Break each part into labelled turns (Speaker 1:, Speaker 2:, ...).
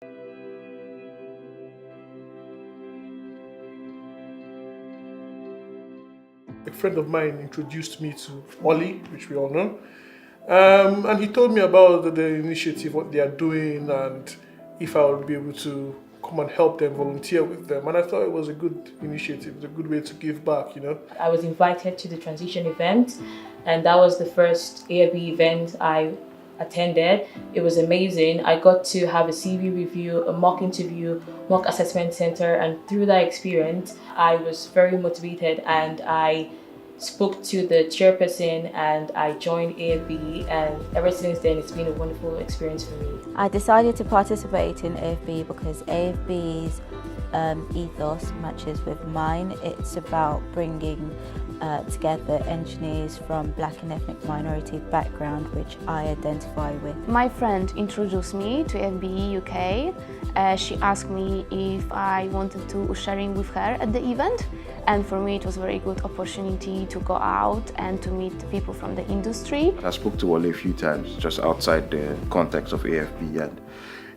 Speaker 1: A friend of mine introduced me to Ollie, which we all know, and he told me about the initiative, what they are doing, and if I would be able to come and help them, volunteer with them. And I thought it was a good initiative, it was a good way to give back.
Speaker 2: I was invited to the transition event, and that was the first AFBE event I attended. It was amazing. I got to have a CV review, a mock interview, mock assessment center, and through that experience, I was very motivated, and I spoke to the chairperson and I joined AFBE, and ever since then it's been a wonderful experience for me.
Speaker 3: I decided to participate in AFBE because AFBE's ethos matches with mine. It's about bringing together engineers from Black and ethnic minority background, which I identify with.
Speaker 4: My friend introduced me to AFBE UK. She asked me if I wanted to ushering with her at the event, and for me it was a very good opportunity to go out and to meet people from the industry.
Speaker 5: I spoke to Wale a few times just outside the context of AFBE, and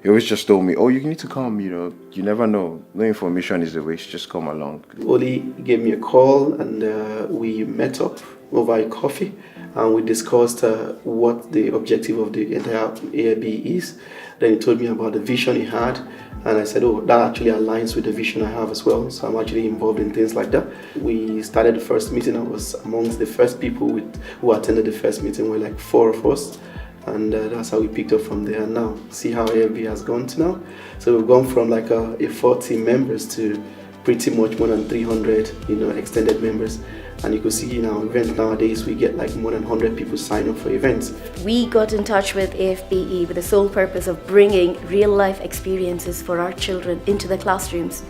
Speaker 5: he always just told me, oh, you need to come, you never know. No information is a waste, just come along.
Speaker 6: Oli gave me a call and we met up over a coffee and we discussed what the objective of the entire AFBE is. Then he told me about the vision he had, and I said, oh, that actually aligns with the vision I have as well. So I'm actually involved in things like that. We started the first meeting. I was amongst the first people who attended the first meeting. We're like 4 of us. And that's how we picked up from there. And now, see how AFBE has gone to now. So we've gone from like a 40 members to pretty much more than 300, extended members. And you can see in our event nowadays, we get like more than 100 people sign up for events.
Speaker 7: We got in touch with AFBE with the sole purpose of bringing real life experiences for our children into the classrooms.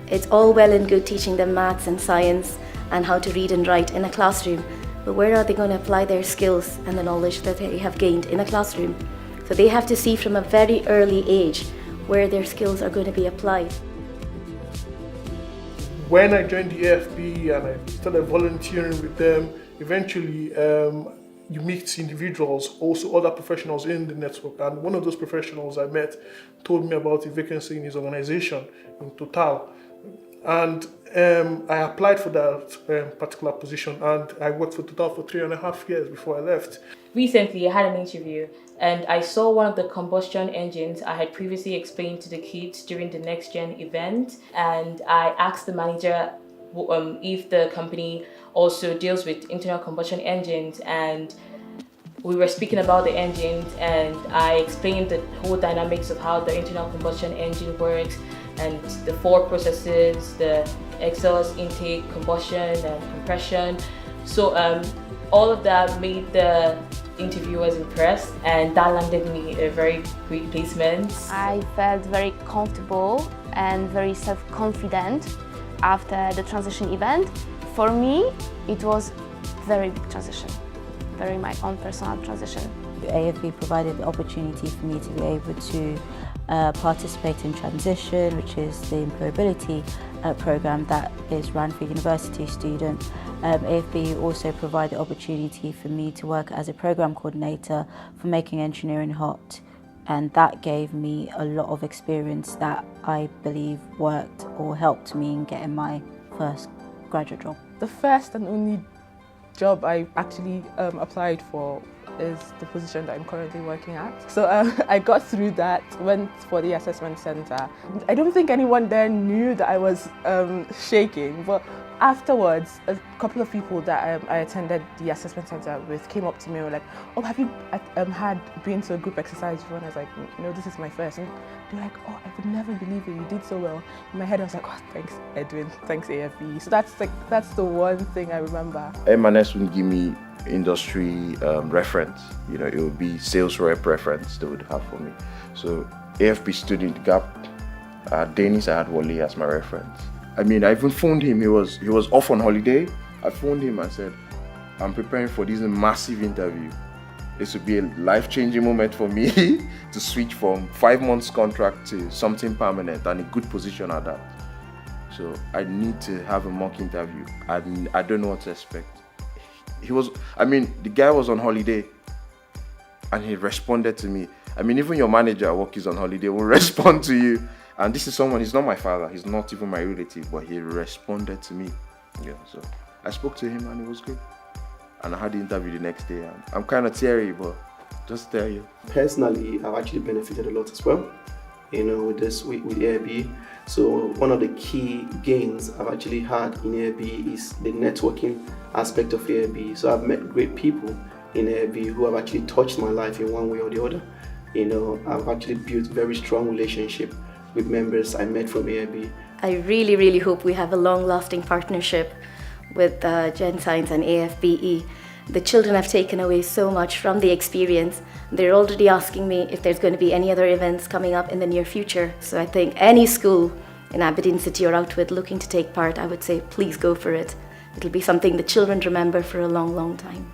Speaker 7: It's all well and good teaching them maths and science and how to read and write in a classroom, but where are they going to apply their skills and the knowledge that they have gained in a classroom? So they have to see from a very early age where their skills are going to be applied.
Speaker 1: When I joined the AFBE and I started volunteering with them, eventually you meet individuals, also other professionals in the network. And one of those professionals I met told me about a vacancy in his organization, in Total. And I applied for that particular position, and I worked for Total for 3.5 years before I left.
Speaker 2: Recently, I had an interview and I saw one of the combustion engines I had previously explained to the kids during the Next Gen event, and I asked the manager if the company also deals with internal combustion engines, and we were speaking about the engines and I explained the whole dynamics of how the internal combustion engine works and the 4 processes, the exhaust, intake, combustion and compression. So all of that made the interviewers impressed, and that landed me a very great placement.
Speaker 4: I felt very comfortable and very self-confident after the transition event. For me, it was very big transition, very my own personal transition.
Speaker 3: AFBE provided the opportunity for me to be able to participate in Transition, which is the employability program that is run for university students. AFBE also provided the opportunity for me to work as a program coordinator for Making Engineering Hot, and that gave me a lot of experience that I believe worked or helped me in getting my first graduate job.
Speaker 8: The first and only job I actually applied for is the position that I'm currently working at. So I got through that, went for the assessment center. I don't think anyone there knew that I was shaking, but afterwards, a couple of people that I attended the assessment center with came up to me and were like, oh, have you been to a group exercise before? And I was like, no, this is my first. And they're like, oh, I would never believe it, you did so well. In my head I was like, oh, thanks Edwin, thanks AFBE. So that's the one thing I remember.
Speaker 5: M&S wouldn't give me industry reference, it would be sales rep reference they would have for me. So AFBE stood in the gap. Dennis, I had Wale as my reference. I even phoned him, he was off on holiday. I phoned him and said, I'm preparing for this massive interview. This would be a life-changing moment for me to switch from 5 months contract to something permanent and a good position at that. So I need to have a mock interview. I don't know what to expect. The guy was on holiday and he responded to me. I mean, even your manager at work is on holiday will respond to you. And this is someone, he's not my father, he's not even my relative, but he responded to me. Yeah, so I spoke to him and it was good. And I had the interview the next day. And I'm kind of teary, but just tell you.
Speaker 6: Personally, I've actually benefited a lot as well, with AFBE. So one of the key gains I've actually had in AFBE is the networking aspect of AFBE. So I've met great people in AFBE who have actually touched my life in one way or the other. I've actually built very strong relationship with members I met from AFBE.
Speaker 7: I really, really hope we have a long-lasting partnership with Gen Science and AFBE. The children have taken away so much from the experience. They're already asking me if there's going to be any other events coming up in the near future. So I think any school in Aberdeen City or Outwith looking to take part, I would say please go for it. It'll be something the children remember for a long, long time.